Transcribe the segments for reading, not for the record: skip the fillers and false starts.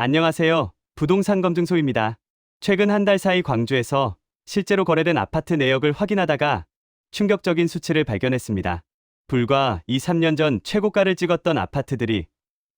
안녕하세요. 부동산 검증소입니다. 최근 한 달 사이 광주에서 실제로 거래된 아파트 내역을 확인하다가 충격적인 수치를 발견했습니다. 불과 2, 3년 전 최고가를 찍었던 아파트들이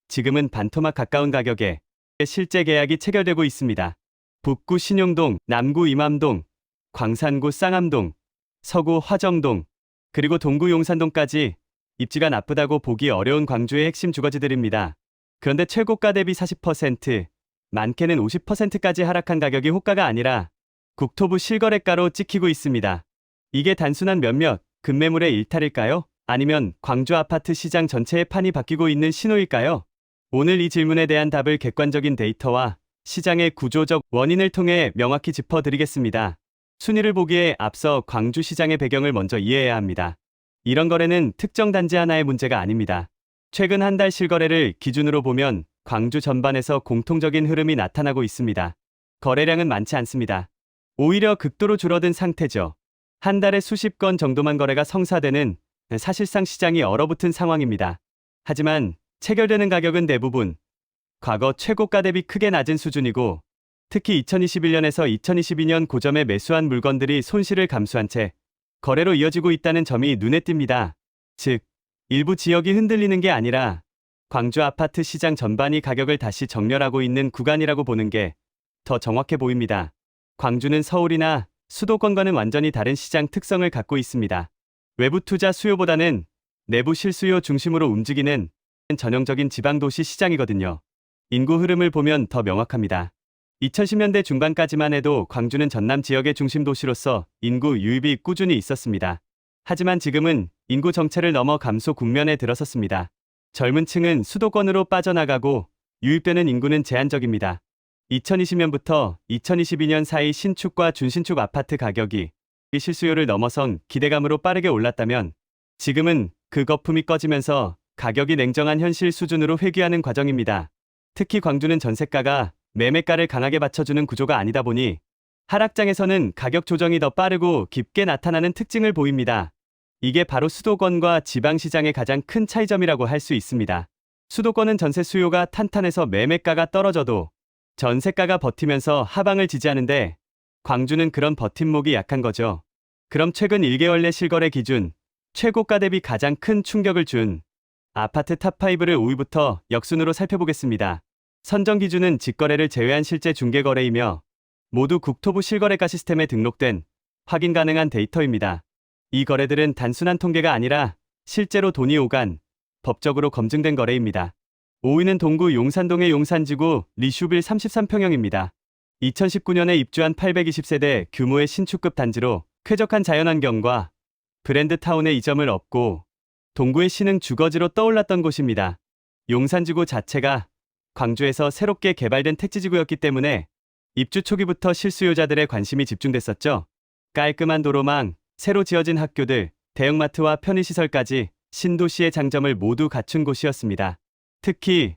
지금은 반토막 가까운 가격에 실제 계약이 체결되고 있습니다. 북구 신용동, 남구 이맘동, 광산구 쌍암동, 서구 화정동, 그리고 동구 용산동까지 입지가 나쁘다고 보기 어려운 광주의 핵심 주거지들입니다. 그런데 최고가 대비 40%, 많게는 50%까지 하락한 가격이 호가가 아니라 국토부 실거래가로 찍히고 있습니다. 이게 단순한 몇몇 급매물의 일탈일까요? 아니면 광주 아파트 시장 전체의 판이 바뀌고 있는 신호일까요? 오늘 이 질문에 대한 답을 객관적인 데이터와 시장의 구조적 원인을 통해 명확히 짚어드리겠습니다. 순위를 보기에 앞서 광주 시장의 배경을 먼저 이해해야 합니다. 이런 거래는 특정 단지 하나의 문제가 아닙니다. 최근 한 달 실거래를 기준으로 보면 광주 전반에서 공통적인 흐름이 나타나고 있습니다. 거래량은 많지 않습니다. 오히려 극도로 줄어든 상태죠. 한 달에 수십 건 정도만 거래가 성사되는 사실상 시장이 얼어붙은 상황입니다. 하지만 체결되는 가격은 대부분 과거 최고가 대비 크게 낮은 수준이고, 특히 2021년에서 2022년 고점에 매수한 물건들이 손실을 감수한 채 거래로 이어지고 있다는 점이 눈에 띕니다. 즉, 일부 지역이 흔들리는 게 아니라 광주 아파트 시장 전반이 가격을 다시 정렬하고 있는 구간이라고 보는 게 더 정확해 보입니다. 광주는 서울이나 수도권과는 완전히 다른 시장 특성을 갖고 있습니다. 외부 투자 수요보다는 내부 실수요 중심으로 움직이는 전형적인 지방도시 시장이거든요. 인구 흐름을 보면 더 명확합니다. 2010년대 중반까지만 해도 광주는 전남 지역의 중심 도시로서 인구 유입이 꾸준히 있었습니다. 하지만 지금은 인구 정체를 넘어 감소 국면에 들어섰습니다. 젊은 층은 수도권으로 빠져나가고 유입되는 인구는 제한적입니다. 2020년부터 2022년 사이 신축과 준신축 아파트 가격이 실수요를 넘어선 기대감으로 빠르게 올랐다면, 지금은 그 거품이 꺼지면서 가격이 냉정한 현실 수준으로 회귀하는 과정입니다. 특히 광주는 전세가가 매매가를 강하게 받쳐주는 구조가 아니다 보니 하락장에서는 가격 조정이 더 빠르고 깊게 나타나는 특징을 보입니다. 이게 바로 수도권과 지방시장의 가장 큰 차이점이라고 할 수 있습니다. 수도권은 전세 수요가 탄탄해서 매매가가 떨어져도 전세가가 버티면서 하방을 지지하는데, 광주는 그런 버팀목이 약한 거죠. 그럼 최근 1개월 내 실거래 기준 최고가 대비 가장 큰 충격을 준 아파트 탑5를 5위부터 역순으로 살펴보겠습니다. 선정 기준은 직거래를 제외한 실제 중개거래이며 모두 국토부 실거래가 시스템에 등록된 확인 가능한 데이터입니다. 이 거래들은 단순한 통계가 아니라 실제로 돈이 오간 법적으로 검증된 거래입니다. 5위는 동구 용산동의 용산지구 리슈빌 33평형입니다. 2019년에 입주한 820세대 규모의 신축급 단지로 쾌적한 자연환경과 브랜드 타운의 이점을 얻고 동구의 신흥 주거지로 떠올랐던 곳입니다. 용산지구 자체가 광주에서 새롭게 개발된 택지지구였기 때문에 입주 초기부터 실수요자들의 관심이 집중됐었죠. 깔끔한 도로망, 새로 지어진 학교들, 대형마트와 편의시설까지 신도시의 장점을 모두 갖춘 곳이었습니다. 특히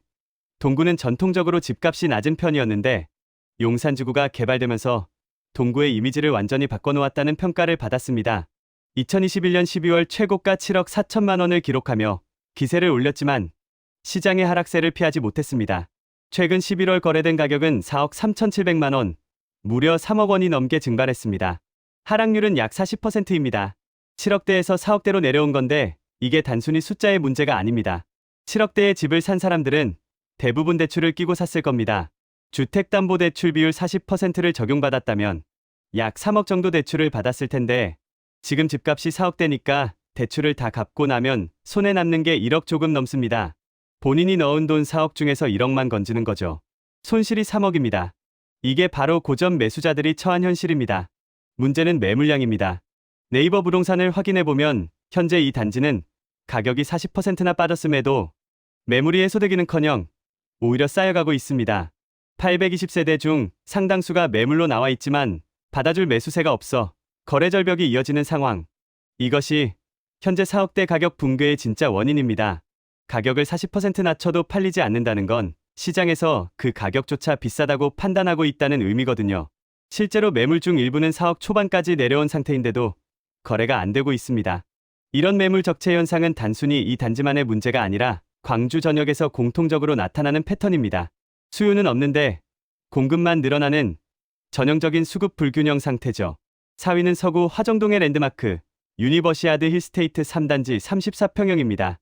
동구는 전통적으로 집값이 낮은 편이었는데 용산지구가 개발되면서 동구의 이미지를 완전히 바꿔놓았다는 평가를 받았습니다. 2021년 12월 최고가 7억 4천만 원을 기록하며 기세를 올렸지만 시장의 하락세를 피하지 못했습니다. 최근 11월 거래된 가격은 4억 3,700만 원, 무려 3억 원이 넘게 증발했습니다. 하락률은 약 40%입니다. 7억대에서 4억대로 내려온 건데 이게 단순히 숫자의 문제가 아닙니다. 7억대의 집을 산 사람들은 대부분 대출을 끼고 샀을 겁니다. 주택담보대출 비율 40%를 적용받았다면 약 3억 정도 대출을 받았을 텐데, 지금 집값이 4억대니까 대출을 다 갚고 나면 손에 남는 게 1억 조금 넘습니다. 본인이 넣은 돈 4억 중에서 1억만 건지는 거죠. 손실이 3억입니다. 이게 바로 고점 매수자들이 처한 현실입니다. 문제는 매물량입니다. 네이버 부동산을 확인해보면 현재 이 단지는 가격이 40%나 빠졌음에도 매물이 해소되기는커녕 오히려 쌓여가고 있습니다. 820세대 중 상당수가 매물로 나와 있지만 받아줄 매수세가 없어 거래 절벽이 이어지는 상황. 이것이 현재 4억대 가격 붕괴의 진짜 원인입니다. 가격을 40% 낮춰도 팔리지 않는다는 건 시장에서 그 가격조차 비싸다고 판단하고 있다는 의미거든요. 실제로 매물 중 일부는 4억 초반까지 내려온 상태인데도 거래가 안 되고 있습니다. 이런 매물 적체 현상은 단순히 이 단지만의 문제가 아니라 광주 전역에서 공통적으로 나타나는 패턴입니다. 수요는 없는데 공급만 늘어나는 전형적인 수급 불균형 상태죠. 4위는 서구 화정동의 랜드마크 유니버시아드 힐스테이트 3단지 34평형입니다.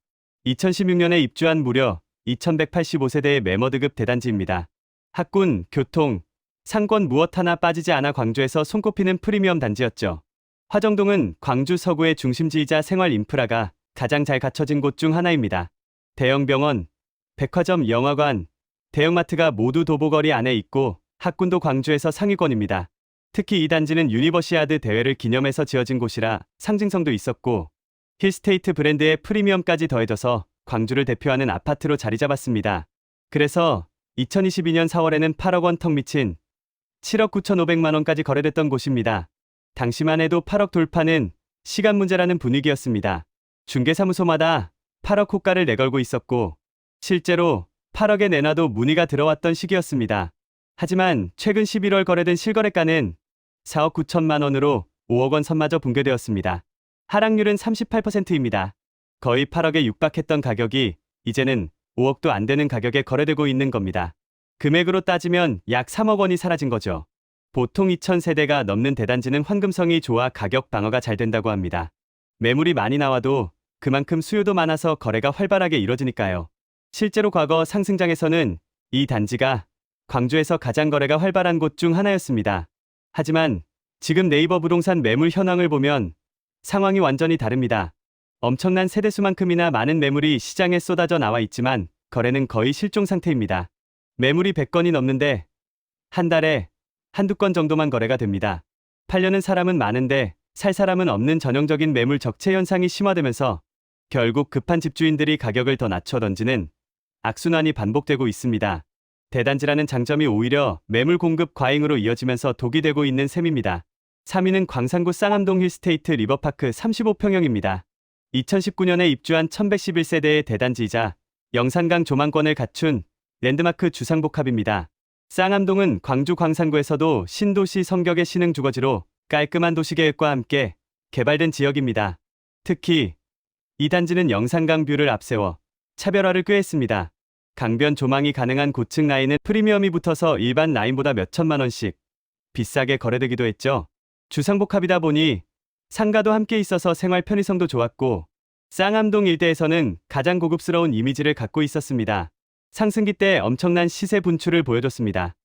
2016년에 입주한 무려 2185세대의 매머드급 대단지입니다. 학군, 교통, 상권 무엇 하나 빠지지 않아 광주에서 손꼽히는 프리미엄 단지였죠. 화정동은 광주 서구의 중심지이자 생활 인프라가 가장 잘 갖춰진 곳 중 하나입니다. 대형 병원, 백화점, 영화관, 대형마트가 모두 도보거리 안에 있고 학군도 광주에서 상위권입니다. 특히 이 단지는 유니버시아드 대회를 기념해서 지어진 곳이라 상징성도 있었고 힐스테이트 브랜드의 프리미엄까지 더해져서 광주를 대표하는 아파트로 자리 잡았습니다. 그래서 2022년 4월에는 8억 원 턱 미친 7억 9,500만 원까지 거래됐던 곳입니다. 당시만 해도 8억 돌파는 시간 문제라는 분위기였습니다. 중개사무소마다 8억 호가를 내걸고 있었고 실제로 8억에 내놔도 문의가 들어왔던 시기였습니다. 하지만 최근 11월 거래된 실거래가는 4억 9천만 원으로 5억 원 선마저 붕괴되었습니다. 하락률은 38%입니다. 거의 8억에 육박했던 가격이 이제는 5억도 안 되는 가격에 거래되고 있는 겁니다. 금액으로 따지면 약 3억 원이 사라진 거죠. 보통 2,000세대가 넘는 대단지는 환금성이 좋아 가격 방어가 잘 된다고 합니다. 매물이 많이 나와도 그만큼 수요도 많아서 거래가 활발하게 이뤄지니까요. 실제로 과거 상승장에서는 이 단지가 광주에서 가장 거래가 활발한 곳 중 하나였습니다. 하지만 지금 네이버 부동산 매물 현황을 보면 상황이 완전히 다릅니다. 엄청난 세대수만큼이나 많은 매물이 시장에 쏟아져 나와 있지만 거래는 거의 실종 상태입니다. 매물이 100건이 넘는데 한 달에 한두 건 정도만 거래가 됩니다. 팔려는 사람은 많은데 살 사람은 없는 전형적인 매물 적체 현상이 심화되면서 결국 급한 집주인들이 가격을 더 낮춰 던지는 악순환이 반복되고 있습니다. 대단지라는 장점이 오히려 매물 공급 과잉으로 이어지면서 독이 되고 있는 셈입니다. 3위는 광산구 쌍암동 힐스테이트 리버파크 35평형입니다. 2019년에 입주한 1111세대의 대단지이자 영산강 조망권을 갖춘 랜드마크 주상복합입니다. 쌍암동은 광주 광산구에서도 신도시 성격의 신흥 주거지로 깔끔한 도시계획과 함께 개발된 지역입니다. 특히 이 단지는 영산강 뷰를 앞세워 차별화를 꾀했습니다. 강변 조망이 가능한 고층 라인은 프리미엄이 붙어서 일반 라인보다 몇천만 원씩 비싸게 거래되기도 했죠. 주상복합이다 보니 상가도 함께 있어서 생활 편의성도 좋았고 쌍암동 일대에서는 가장 고급스러운 이미지를 갖고 있었습니다. 상승기 때 엄청난 시세 분출을 보여줬습니다.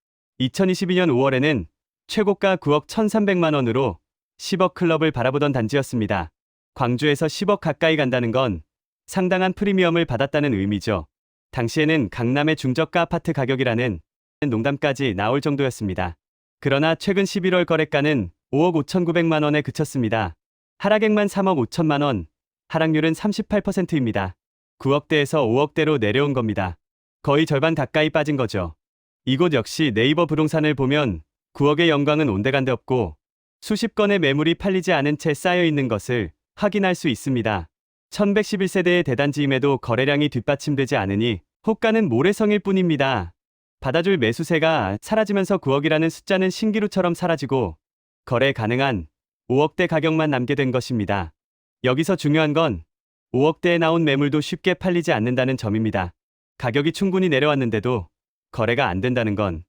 2022년 5월에는 최고가 9억 1,300만 원으로 10억 클럽을 바라보던 단지였습니다. 광주에서 10억 가까이 간다는 건 상당한 프리미엄을 받았다는 의미죠. 당시에는 강남의 중저가 아파트 가격이라는 농담까지 나올 정도였습니다. 그러나 최근 11월 거래가는 5억 5,900만 원에 그쳤습니다. 하락액만 3억 5천만 원, 하락률은 38%입니다. 9억대에서 5억대로 내려온 겁니다. 거의 절반 가까이 빠진 거죠. 이곳 역시 네이버 부동산을 보면 9억의 영광은 온데간데 없고 수십 건의 매물이 팔리지 않은 채 쌓여 있는 것을 확인할 수 있습니다. 1111세대의 대단지임에도 거래량이 뒷받침되지 않으니 호가는 모래성일 뿐입니다. 받아줄 매수세가 사라지면서 9억이라는 숫자는 신기루처럼 사라지고 거래 가능한 5억대 가격만 남게 된 것입니다. 여기서 중요한 건 5억대에 나온 매물도 쉽게 팔리지 않는다는 점입니다. 가격이 충분히 내려왔는데도 거래가 안 된다는 건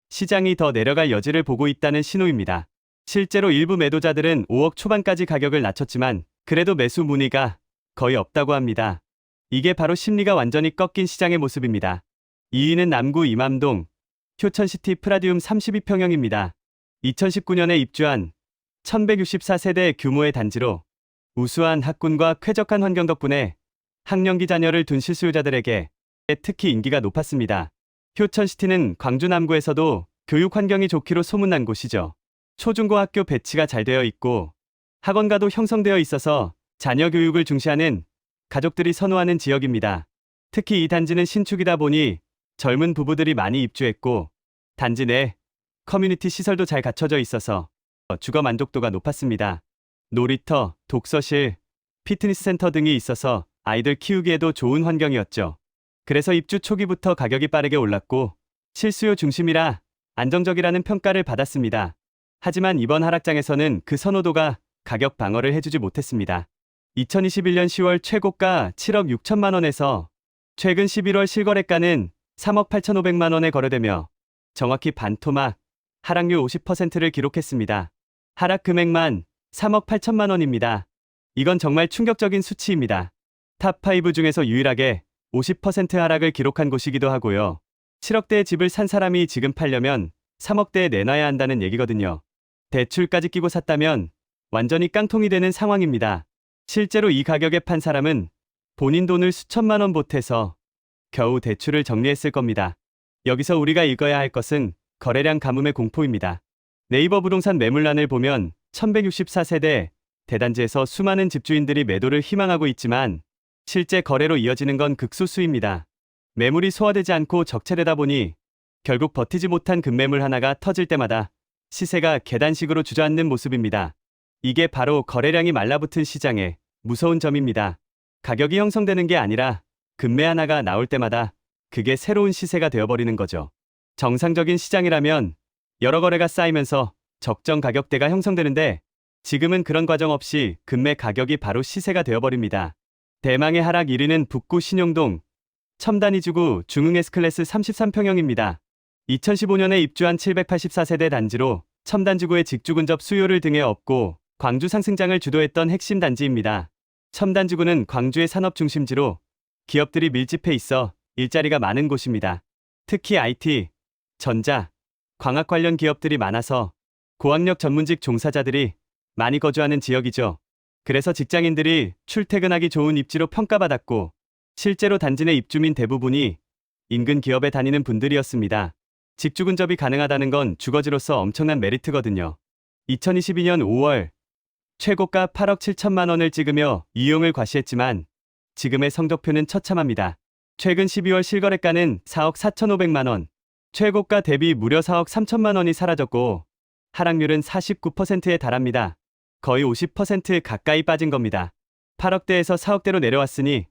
시장이 더 내려갈 여지를 보고 있다는 신호입니다. 실제로 일부 매도자들은 5억 초반까지 가격을 낮췄지만 그래도 매수 문의가 거의 없다고 합니다. 이게 바로 심리가 완전히 꺾인 시장의 모습입니다. 2위는 남구 이맘동 효천시티 프라디움 32평형입니다. 2019년에 입주한 1164세대 규모의 단지로 우수한 학군과 쾌적한 환경 덕분에 학령기 자녀를 둔 실수요자들에게 특히 인기가 높았습니다. 효천시티는 광주 남구에서도 교육 환경이 좋기로 소문난 곳이죠. 초중고 학교 배치가 잘 되어 있고 학원가도 형성되어 있어서 자녀 교육을 중시하는 가족들이 선호하는 지역입니다. 특히 이 단지는 신축이다 보니 젊은 부부들이 많이 입주했고 단지 내 커뮤니티 시설도 잘 갖춰져 있어서 주거 만족도가 높았습니다. 놀이터, 독서실, 피트니스 센터 등이 있어서 아이들 키우기에도 좋은 환경이었죠. 그래서 입주 초기부터 가격이 빠르게 올랐고 실수요 중심이라 안정적이라는 평가를 받았습니다. 하지만 이번 하락장에서는 그 선호도가 가격 방어를 해주지 못했습니다. 2021년 10월 최고가 7억 6천만 원에서 최근 11월 실거래가는 3억 8,500만 원에 거래되며 정확히 반토막 하락률 50%를 기록했습니다. 하락 금액만 3억 8천만 원입니다. 이건 정말 충격적인 수치입니다. 탑5 중에서 유일하게 50% 하락을 기록한 곳이기도 하고요. 7억대의 집을 산 사람이 지금 팔려면 3억대에 내놔야 한다는 얘기거든요. 대출까지 끼고 샀다면 완전히 깡통이 되는 상황입니다. 실제로 이 가격에 판 사람은 본인 돈을 수천만 원 보태서 겨우 대출을 정리했을 겁니다. 여기서 우리가 읽어야 할 것은 거래량 가뭄의 공포입니다. 네이버 부동산 매물란을 보면 1164세대 대단지에서 수많은 집주인들이 매도를 희망하고 있지만 실제 거래로 이어지는 건 극소수입니다. 매물이 소화되지 않고 적체되다 보니 결국 버티지 못한 급매물 하나가 터질 때마다 시세가 계단식으로 주저앉는 모습입니다. 이게 바로 거래량이 말라붙은 시장의 무서운 점입니다. 가격이 형성되는 게 아니라 급매 하나가 나올 때마다 그게 새로운 시세가 되어버리는 거죠. 정상적인 시장이라면 여러 거래가 쌓이면서 적정 가격대가 형성되는데 지금은 그런 과정 없이 급매 가격이 바로 시세가 되어버립니다. 대망의 하락 1위는 북구 신용동 첨단이주구 중흥 S클래스 33평형입니다. 2015년에 입주한 784세대 단지로 첨단지구의 직주 근접 수요를 등에 업고 광주 상승장을 주도했던 핵심 단지입니다. 첨단지구는 광주의 산업 중심지로 기업들이 밀집해 있어 일자리가 많은 곳입니다. 특히 IT, 전자, 광학 관련 기업들이 많아서 고학력 전문직 종사자들이 많이 거주하는 지역이죠. 그래서 직장인들이 출퇴근하기 좋은 입지로 평가받았고 실제로 단지 내 입주민 대부분이 인근 기업에 다니는 분들이었습니다. 직주 근접이 가능하다는 건 주거지로서 엄청난 메리트거든요. 2022년 5월 최고가 8억 7천만 원을 찍으며 이용을 과시했지만 지금의 성적표는 처참합니다. 최근 12월 실거래가는 4억 4,500만 원, 최고가 대비 무려 4억 3천만 원이 사라졌고 하락률은 49%에 달합니다. 거의 50% 가까이 빠진 겁니다. 8억대에서 4억대로 내려왔으니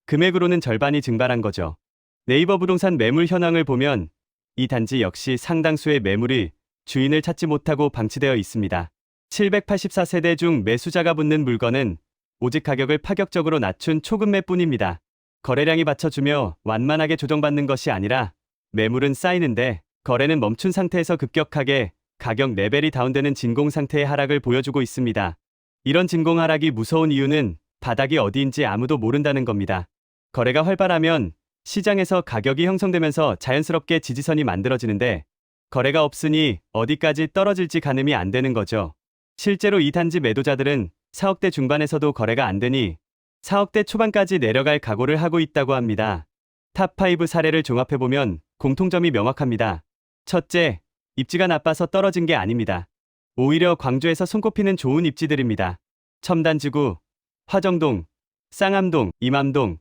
금액으로는 절반이 증발한 거죠. 네이버 부동산 매물 현황을 보면 이 단지 역시 상당수의 매물이 주인을 찾지 못하고 방치되어 있습니다. 784세대 중 매수자가 붙는 물건은 오직 가격을 파격적으로 낮춘 초급매뿐입니다. 거래량이 받쳐주며 완만하게 조정받는 것이 아니라 매물은 쌓이는데 거래는 멈춘 상태에서 급격하게 가격 레벨이 다운되는 진공 상태의 하락을 보여주고 있습니다. 이런 진공 하락이 무서운 이유는 바닥이 어디인지 아무도 모른다는 겁니다. 거래가 활발하면 시장에서 가격이 형성되면서 자연스럽게 지지선이 만들어지는데 거래가 없으니 어디까지 떨어질지 가늠이 안 되는 거죠. 실제로 이 단지 매도자들은 4억대 중반에서도 거래가 안 되니 4억대 초반까지 내려갈 각오를 하고 있다고 합니다. 탑5 사례를 종합해보면 공통점이 명확합니다. 첫째, 입지가 나빠서 떨어진 게 아닙니다. 오히려 광주에서 손꼽히는 좋은 입지들입니다. 첨단지구, 화정동, 쌍암동, 임암동,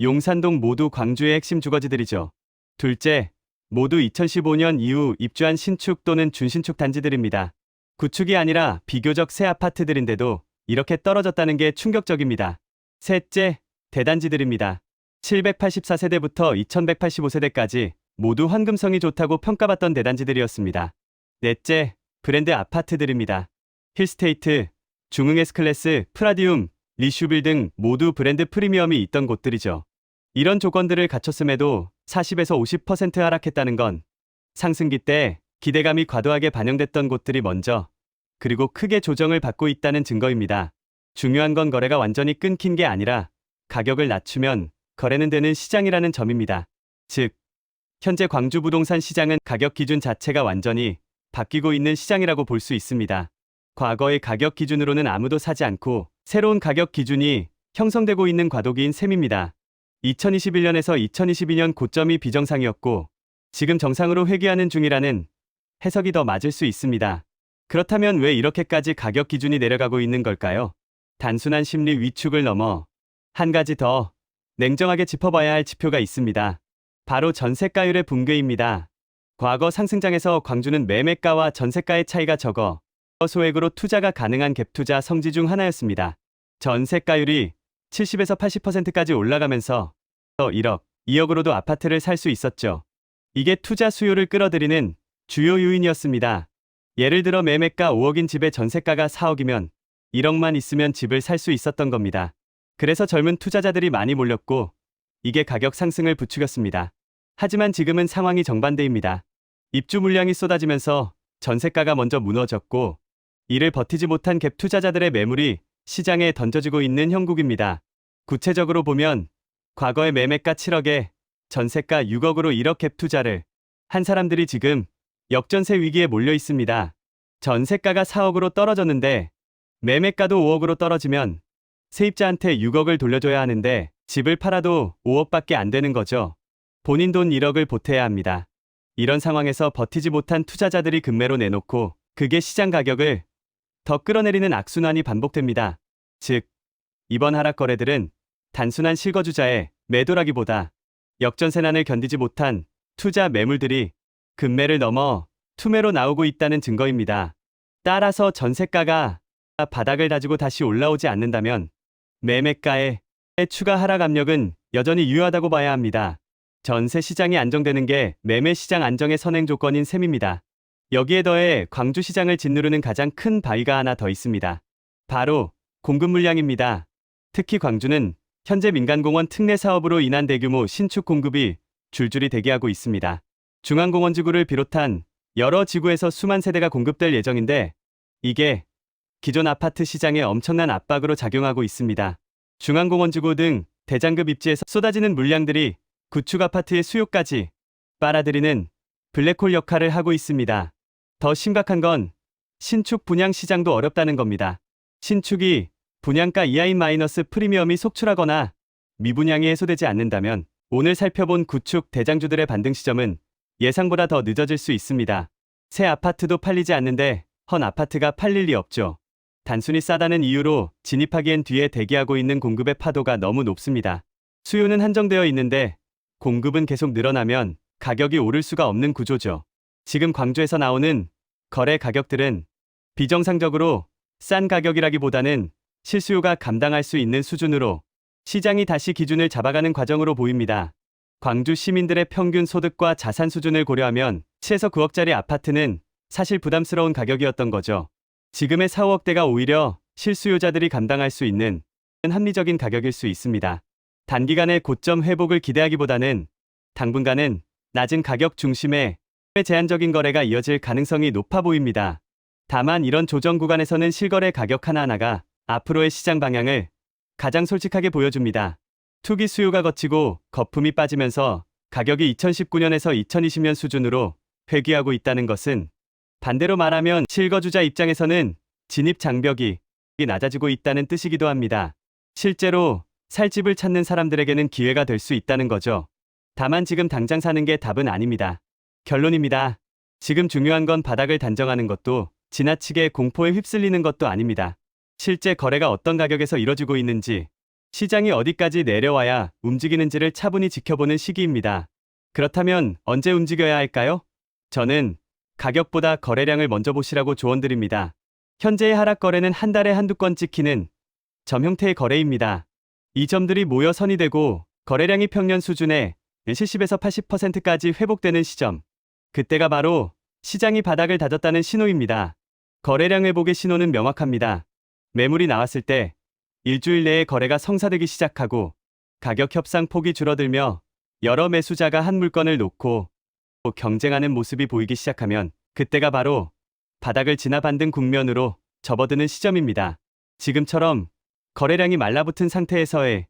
용산동 모두 광주의 핵심 주거지들이죠. 둘째, 모두 2015년 이후 입주한 신축 또는 준신축 단지들입니다. 구축이 아니라 비교적 새 아파트들인데도 이렇게 떨어졌다는 게 충격적입니다. 셋째, 대단지들입니다. 784세대부터 2185세대까지 모두 황금성이 좋다고 평가받던 대단지들이었습니다. 넷째, 브랜드 아파트들입니다. 힐스테이트, 중흥 S클래스, 프라디움, 리슈빌 등 모두 브랜드 프리미엄이 있던 곳들이죠. 이런 조건들을 갖췄음에도 40에서 50% 하락했다는 건 상승기 때 기대감이 과도하게 반영됐던 곳들이 먼저 그리고 크게 조정을 받고 있다는 증거입니다. 중요한 건 거래가 완전히 끊긴 게 아니라 가격을 낮추면 거래는 되는 시장이라는 점입니다. 즉, 현재 광주 부동산 시장은 가격 기준 자체가 완전히 바뀌고 있는 시장이라고 볼 수 있습니다. 과거의 가격 기준으로는 아무도 사지 않고 새로운 가격 기준이 형성되고 있는 과도기인 셈입니다. 2021년에서 2022년 고점이 비정상이었고 지금 정상으로 회귀하는 중이라는 해석이 더 맞을 수 있습니다. 그렇다면 왜 이렇게까지 가격 기준이 내려가고 있는 걸까요? 단순한 심리 위축을 넘어 한 가지 더 냉정하게 짚어봐야 할 지표가 있습니다. 바로 전세가율의 붕괴입니다. 과거 상승장에서 광주는 매매가와 전세가의 차이가 적어 소액으로 투자가 가능한 갭투자 성지 중 하나였습니다. 전세가율이 70에서 80%까지 올라가면서 1억, 2억으로도 아파트를 살 수 있었죠. 이게 투자 수요를 끌어들이는 주요 요인이었습니다. 예를 들어 매매가 5억인 집의 전세가가 4억이면 1억만 있으면 집을 살 수 있었던 겁니다. 그래서 젊은 투자자들이 많이 몰렸고 이게 가격 상승을 부추겼습니다. 하지만 지금은 상황이 정반대입니다. 입주 물량이 쏟아지면서 전세가가 먼저 무너졌고 이를 버티지 못한 갭 투자자들의 매물이 시장에 던져지고 있는 형국입니다. 구체적으로 보면 과거의 매매가 7억에 전세가 6억으로 1억 갭 투자를 한 사람들이 지금 역전세 위기에 몰려 있습니다. 전세가가 4억으로 떨어졌는데 매매가도 5억으로 떨어지면 세입자한테 6억을 돌려줘야 하는데 집을 팔아도 5억밖에 안 되는 거죠. 본인 돈 1억을 보태야 합니다. 이런 상황에서 버티지 못한 투자자들이 급매로 내놓고 그게 시장 가격을 더 끌어내리는 악순환이 반복됩니다. 즉, 이번 하락 거래들은 단순한 실거주자의 매도라기보다 역전세난을 견디지 못한 투자 매물들이 급매를 넘어 투매로 나오고 있다는 증거입니다. 따라서 전세가가 바닥을 다지고 다시 올라오지 않는다면 매매가의 추가 하락 압력은 여전히 유효하다고 봐야 합니다. 전세 시장이 안정되는 게 매매 시장 안정의 선행 조건인 셈입니다. 여기에 더해 광주 시장을 짓누르는 가장 큰 바위가 하나 더 있습니다. 바로 공급 물량입니다. 특히 광주는 현재 민간공원 특례 사업으로 인한 대규모 신축 공급이 줄줄이 대기하고 있습니다. 중앙공원지구를 비롯한 여러 지구에서 수만 세대가 공급될 예정인데 이게 기존 아파트 시장에 엄청난 압박으로 작용하고 있습니다. 중앙공원지구 등 대장급 입지에서 쏟아지는 물량들이 구축 아파트의 수요까지 빨아들이는 블랙홀 역할을 하고 있습니다. 더 심각한 건 신축 분양 시장도 어렵다는 겁니다. 신축이 분양가 이하인 마이너스 프리미엄이 속출하거나 미분양이 해소되지 않는다면 오늘 살펴본 구축 대장주들의 반등 시점은 예상보다 더 늦어질 수 있습니다. 새 아파트도 팔리지 않는데 헌 아파트가 팔릴 리 없죠. 단순히 싸다는 이유로 진입하기엔 뒤에 대기하고 있는 공급의 파도가 너무 높습니다. 수요는 한정되어 있는데 공급은 계속 늘어나면 가격이 오를 수가 없는 구조죠. 지금 광주에서 나오는 거래 가격들은 비정상적으로 싼 가격이라기보다는 실수요가 감당할 수 있는 수준으로 시장이 다시 기준을 잡아가는 과정으로 보입니다. 광주 시민들의 평균 소득과 자산 수준을 고려하면 7에서 9억짜리 아파트는 사실 부담스러운 가격이었던 거죠. 지금의 4, 5억대가 오히려 실수요자들이 감당할 수 있는 합리적인 가격일 수 있습니다. 단기간의 고점 회복을 기대하기보다는 당분간은 낮은 가격 중심의 제한적인 거래가 이어질 가능성이 높아 보입니다. 다만 이런 조정 구간에서는 실거래 가격 하나하나가 앞으로의 시장 방향을 가장 솔직하게 보여줍니다. 투기 수요가 걷히고 거품이 빠지면서 가격이 2019년에서 2020년 수준으로 회귀하고 있다는 것은 반대로 말하면 실거주자 입장에서는 진입 장벽이 낮아지고 있다는 뜻이기도 합니다. 실제로 살 집을 찾는 사람들에게는 기회가 될 수 있다는 거죠. 다만 지금 당장 사는 게 답은 아닙니다. 결론입니다. 지금 중요한 건 바닥을 단정하는 것도 지나치게 공포에 휩쓸리는 것도 아닙니다. 실제 거래가 어떤 가격에서 이뤄지고 있는지, 시장이 어디까지 내려와야 움직이는지를 차분히 지켜보는 시기입니다. 그렇다면 언제 움직여야 할까요? 저는 가격보다 거래량을 먼저 보시라고 조언드립니다. 현재의 하락 거래는 한 달에 한두 건 찍히는 점 형태의 거래입니다. 이 점들이 모여 선이 되고 거래량이 평년 수준의 70에서 80%까지 회복되는 시점. 그때가 바로 시장이 바닥을 다졌다는 신호입니다. 거래량 회복의 신호는 명확합니다. 매물이 나왔을 때 일주일 내에 거래가 성사되기 시작하고 가격 협상 폭이 줄어들며 여러 매수자가 한 물건을 놓고 경쟁하는 모습이 보이기 시작하면 그때가 바로 바닥을 지나 반등 국면으로 접어드는 시점입니다. 지금처럼 거래량이 말라붙은 상태에서의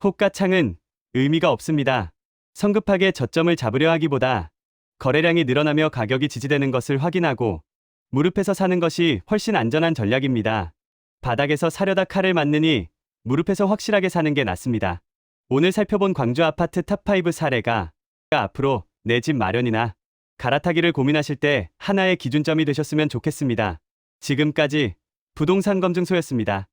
호가창은 의미가 없습니다. 성급하게 저점을 잡으려 하기보다 거래량이 늘어나며 가격이 지지되는 것을 확인하고 무릎에서 사는 것이 훨씬 안전한 전략입니다. 바닥에서 사려다 칼을 맞느니 무릎에서 확실하게 사는 게 낫습니다. 오늘 살펴본 광주 아파트 탑5 사례가 앞으로 내 집 마련이나 갈아타기를 고민하실 때 하나의 기준점이 되셨으면 좋겠습니다. 지금까지 부동산 검증소였습니다.